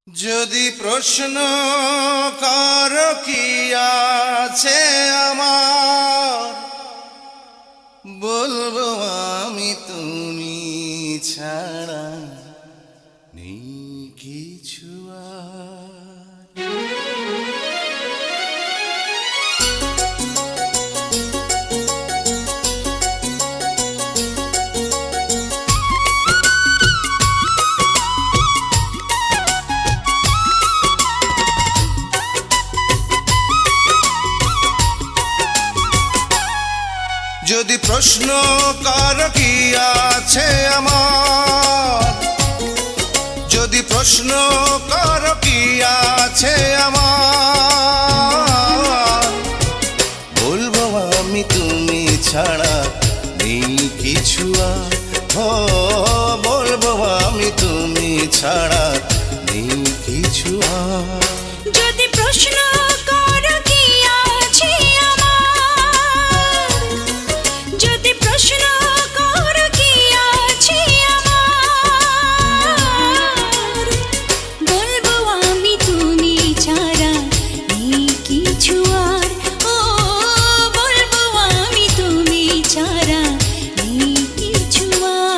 যদি প্রশ্ন করো কি আছে আমার, বলবো আমি তুমি ছাড়া নেই কিছু আর। যদি প্রশ্ন করো কি আছে আমার, যদি প্রশ্ন করো কি আছে আমার, বলবো আমি তুমি ছাড়া নেই কিছু আর। ও বলবো আমি তুমি ছাড়া নেই কিছু আর। যদি প্রশ্ন করো কি আছে আমার, যদি প্রশ্ন করো কি আছে আমার, বলবো আমি তুমি ছাড়া নেই কিছু আর। ও বলবো আমি তুমি ছাড়া নেই কিছু আর।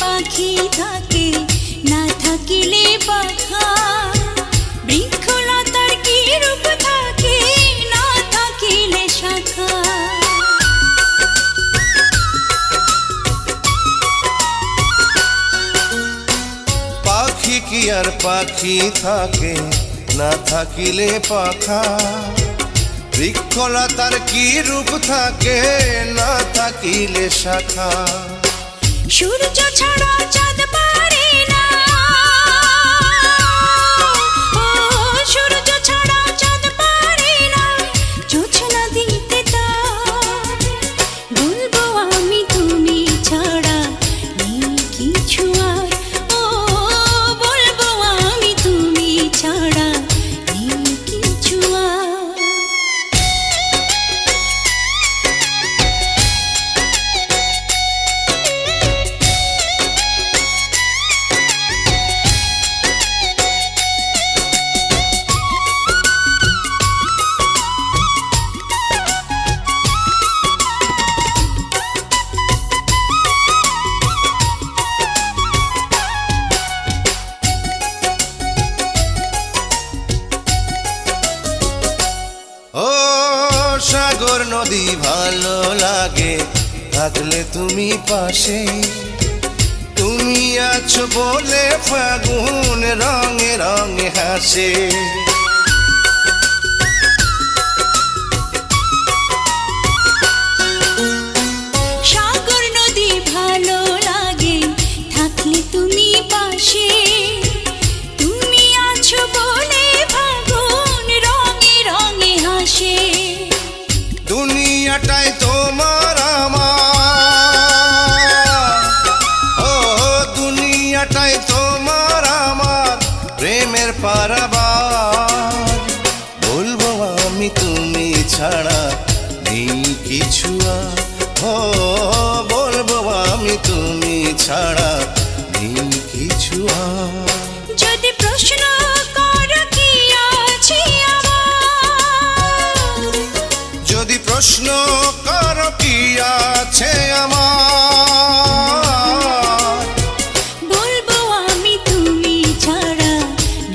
পাখি থাকে না থাকিলে পাখা, বৃক্ষলতার কি রূপ থাকে না থাকিলে শাখা। পাখি কি আর পাখি থাকে না থাকিলে পাখা, বৃক্ষলতার কি রূপ থাকে না থাকিলে শাখা। সূর্য ছাড়া চাঁদ পারে না, ও সূর্য ছাড়া চাঁদ পারে না, জোছনা দিতে তার। বলবো আমি তুমি ছাড়া নেই কিছু আর। ও বলবো আমি তুমি ছাড়া নেই কিছু আর। ও সাগর নদী ভালো লাগে থাকলে তুমি পাশে, তুমি আছো বলে ফাগুন রঙে রঙে হাসে। সাগর নদী ভালো লাগে থাকলে তুমি পাশে, তুমি আছো বলে ফাগুন রঙে রঙে হাসে। দুনিয়াটাই তোমার আমার, ও দুনিয়াটাই তোমার আমার প্রেমের পারাবার। বলবো আমি তুমি ছাড়া নেই কিছু আর। ও বলবো আমি তুমি ছাড়া নেই কিছু আর। যদি প্রশ্ন করো কি আছে আমার, যদি প্রশ্ন করো কি আছে আমার, বলবো আমি তুমি ছাড়া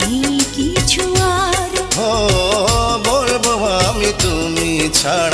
নেই কিছু আর। ও বলবো আমি তুমি ছাড়া